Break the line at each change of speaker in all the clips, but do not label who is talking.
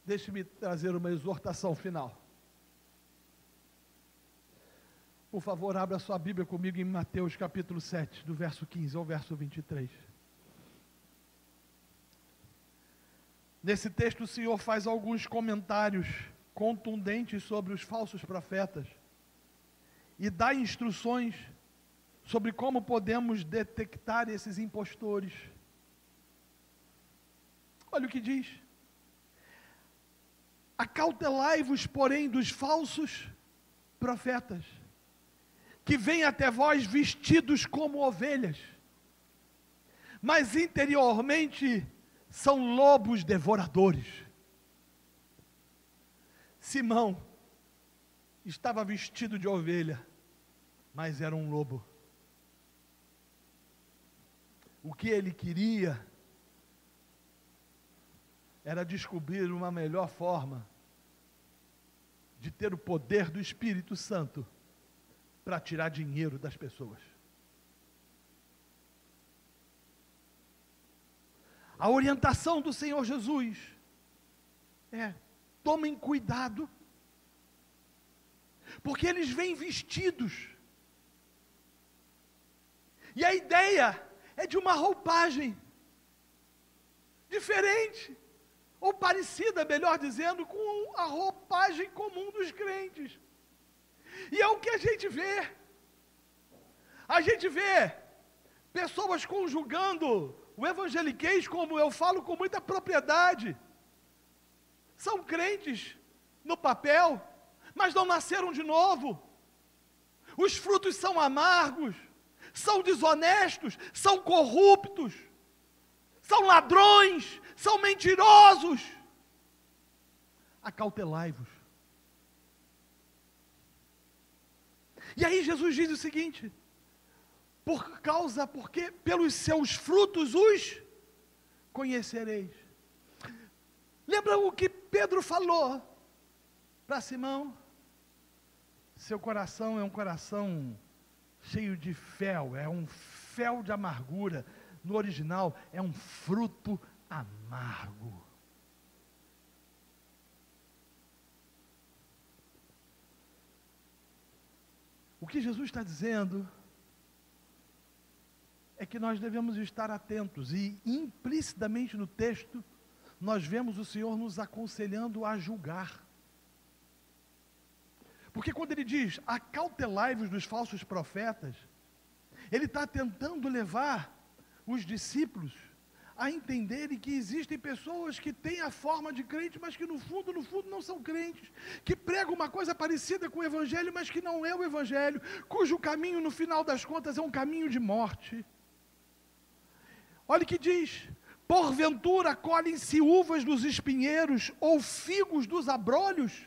Deixe-me trazer uma exortação final. Por favor, abra sua Bíblia comigo em Mateus capítulo 7, do verso 15 ao verso 23. Nesse texto o Senhor faz alguns comentários contundentes sobre os falsos profetas e dá instruções sobre como podemos detectar esses impostores. Olha o que diz: acautelai-vos, porém, dos falsos profetas, que vêm até vós vestidos como ovelhas, mas interiormente são lobos devoradores. Simão estava vestido de ovelha, mas era um lobo. O que ele queria era descobrir uma melhor forma de ter o poder do Espírito Santo para tirar dinheiro das pessoas. A orientação do Senhor Jesus é: tomem cuidado, porque eles vêm vestidos, e a ideia é de uma roupagem diferente, ou parecida, melhor dizendo, com a roupagem comum dos crentes. E é o que a gente vê. A gente vê pessoas conjugando o evangeliquez, como eu falo com muita propriedade. São crentes no papel, mas não nasceram de novo. Os frutos são amargos, são desonestos, são corruptos, são ladrões, são mentirosos. Acautelai-vos. E aí Jesus diz o seguinte: porque pelos seus frutos os conhecereis. Lembra o que Pedro falou para Simão? Seu coração é um coração cheio de fel, é um fel de amargura. No original é um fruto amargo. O que Jesus está dizendo é que nós devemos estar atentos, e implicitamente no texto nós vemos o Senhor nos aconselhando a julgar. Porque quando ele diz acautelai-vos dos falsos profetas, ele está tentando levar os discípulos a entenderem que existem pessoas que têm a forma de crente, mas que no fundo não são crentes, que pregam uma coisa parecida com o Evangelho, mas que não é o Evangelho, cujo caminho no final das contas é um caminho de morte. Olha o que diz: porventura colhem-se uvas dos espinheiros ou figos dos abrolhos?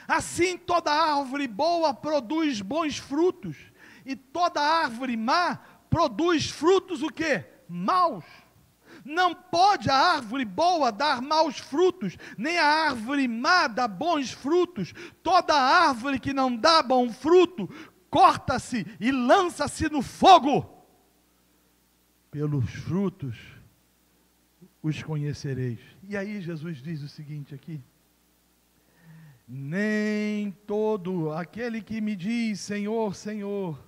Assim toda árvore boa produz bons frutos, e toda árvore má produz frutos o quê? Maus. Não pode a árvore boa dar maus frutos, nem a árvore má dar bons frutos. Toda árvore que não dá bom fruto, corta-se e lança-se no fogo. Pelos frutos os conhecereis. E aí Jesus diz o seguinte aqui: nem todo aquele que me diz Senhor, Senhor,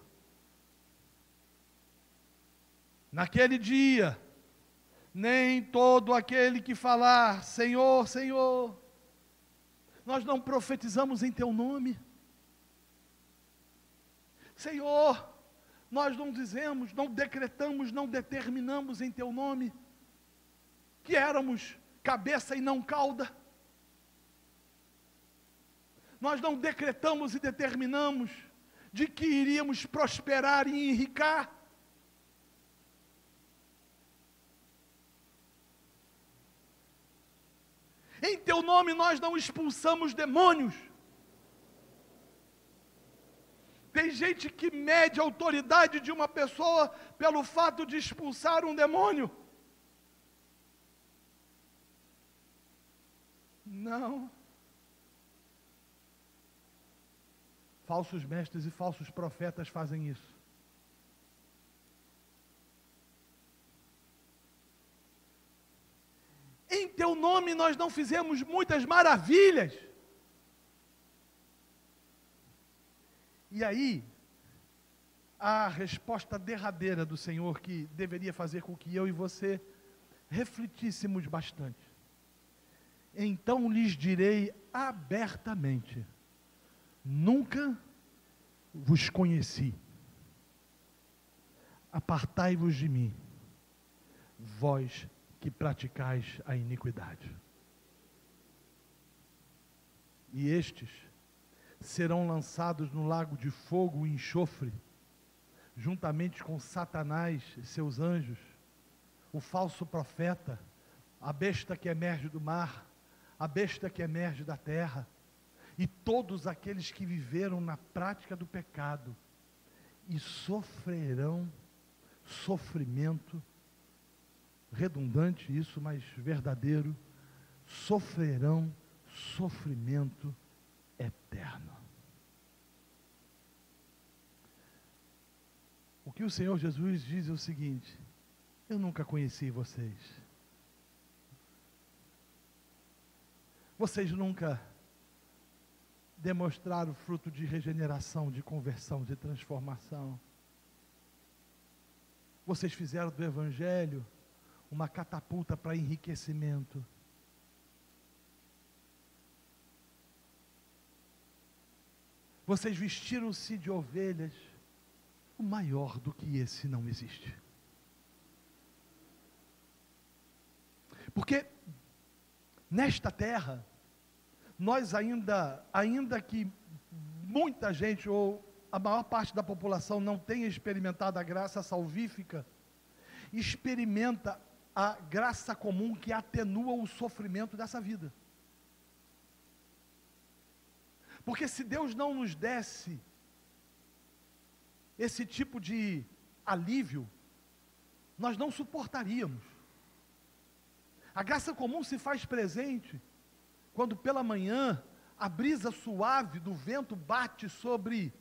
naquele dia, nem todo aquele que falar Senhor, Senhor. Nós não profetizamos em teu nome, Senhor. Nós não dizemos, não decretamos, não determinamos em teu nome que éramos cabeça e não cauda. Nós não decretamos e determinamos de que iríamos prosperar e enricar. Em teu nome nós não expulsamos demônios. Tem gente que mede a autoridade de uma pessoa pelo fato de expulsar um demônio. Não. Falsos mestres e falsos profetas fazem isso. Em teu nome nós não fizemos muitas maravilhas. E aí, a resposta derradeira do Senhor, que deveria fazer com que eu e você refletíssemos bastante. Então lhes direi abertamente: nunca vos conheci. Apartai-vos de mim, vós que praticais a iniquidade. E estes serão lançados no lago de fogo e enxofre, juntamente com Satanás e seus anjos, o falso profeta, a besta que emerge do mar, a besta que emerge da terra, e todos aqueles que viveram na prática do pecado, e sofrerão sofrimento, redundante isso, mas verdadeiro, sofrerão sofrimento eterno. O que o Senhor Jesus diz é o seguinte: eu nunca conheci vocês. Vocês nunca demonstraram fruto de regeneração, de conversão, de transformação. Vocês fizeram do Evangelho uma catapulta para enriquecimento. Vocês vestiram-se de ovelhas. O maior do que esse não existe. Porque nesta terra, nós ainda que muita gente, ou a maior parte da população não tenha experimentado a graça salvífica, experimenta a graça comum que atenua o sofrimento dessa vida. Porque se Deus não nos desse esse tipo de alívio, nós não suportaríamos. A graça comum se faz presente quando pela manhã a brisa suave do vento bate sobre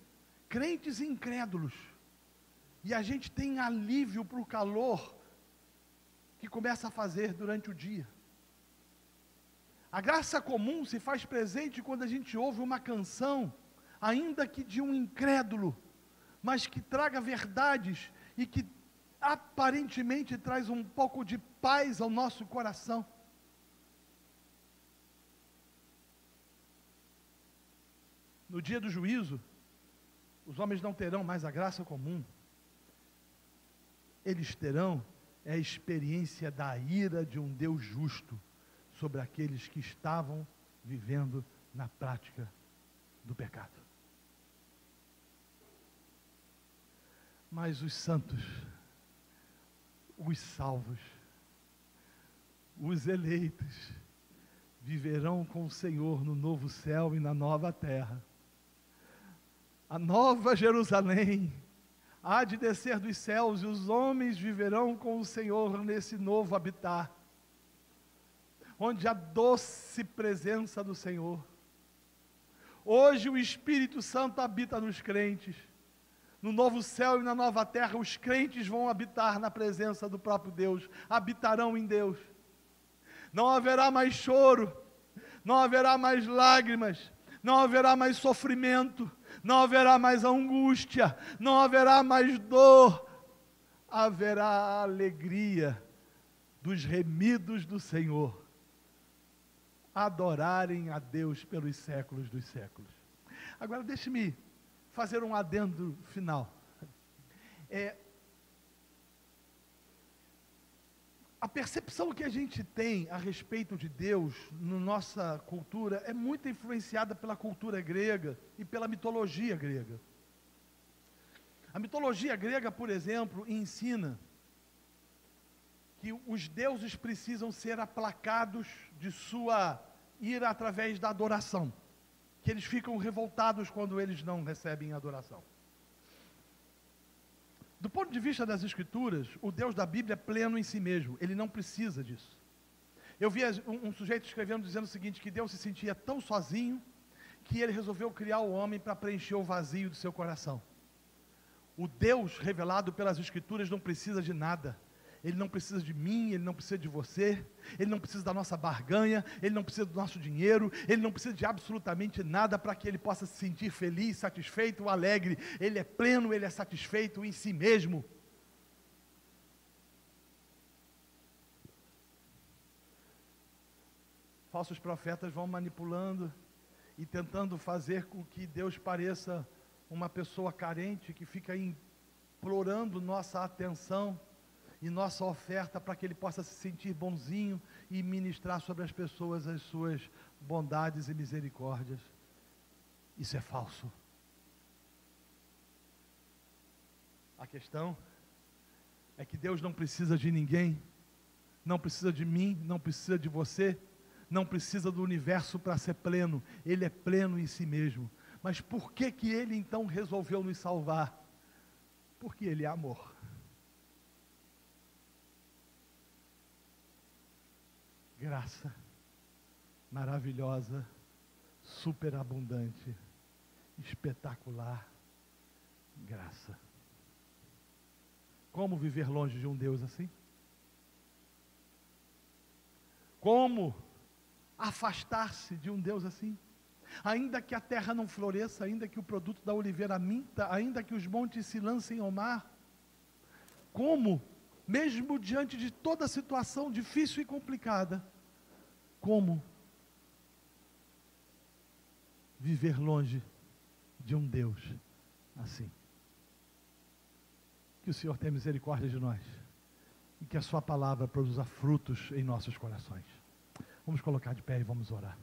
crentes e incrédulos, e a gente tem alívio para o calor que começa a fazer durante o dia. A graça comum se faz presente quando a gente ouve uma canção, ainda que de um incrédulo, mas que traga verdades e que aparentemente traz um pouco de paz ao nosso coração. No dia do juízo, os homens não terão mais a graça comum. Eles terão a experiência da ira de um Deus justo sobre aqueles que estavam vivendo na prática do pecado. Mas os santos, os salvos, os eleitos, viverão com o Senhor no novo céu e na nova terra. A nova Jerusalém há de descer dos céus, e os homens viverão com o Senhor nesse novo habitat, onde a doce presença do Senhor. Hoje o Espírito Santo habita nos crentes. No novo céu e na nova terra, os crentes vão habitar na presença do próprio Deus, habitarão em Deus. Não haverá mais choro, não haverá mais lágrimas, não haverá mais sofrimento, não haverá mais angústia, não haverá mais dor, haverá a alegria dos remidos do Senhor, adorarem a Deus pelos séculos dos séculos. Agora deixe-me fazer um adendo final. A percepção que a gente tem a respeito de Deus na nossa cultura é muito influenciada pela cultura grega e pela mitologia grega. A mitologia grega, por exemplo, ensina que os deuses precisam ser aplacados de sua ira através da adoração, que eles ficam revoltados quando eles não recebem adoração. Do ponto de vista das Escrituras, o Deus da Bíblia é pleno em si mesmo, ele não precisa disso. Eu vi um sujeito escrevendo dizendo o seguinte, que Deus se sentia tão sozinho, que ele resolveu criar o homem para preencher o vazio do seu coração. O Deus revelado pelas Escrituras não precisa de nada, Ele não precisa de mim, Ele não precisa de você, Ele não precisa da nossa barganha, Ele não precisa do nosso dinheiro, Ele não precisa de absolutamente nada para que Ele possa se sentir feliz, satisfeito, alegre. Ele é pleno, Ele é satisfeito em si mesmo. Falsos profetas vão manipulando e tentando fazer com que Deus pareça uma pessoa carente que fica implorando nossa atenção e nossa oferta para que Ele possa se sentir bonzinho e ministrar sobre as pessoas as suas bondades e misericórdias. Isso é falso. A questão é que Deus não precisa de ninguém, não precisa de mim, não precisa de você, não precisa do universo para ser pleno. Ele é pleno em si mesmo. Mas por que Ele então resolveu nos salvar? Porque Ele é amor. Graça maravilhosa, superabundante, espetacular graça. Como viver longe de um Deus assim? Como afastar-se de um Deus assim? Ainda que a terra não floresça, ainda que o produto da oliveira minta, ainda que os montes se lancem ao mar, como, mesmo diante de toda a situação difícil e complicada, como viver longe de um Deus assim? Que o Senhor tenha misericórdia de nós e que a sua palavra produza frutos em nossos corações. Vamos colocar de pé e vamos orar.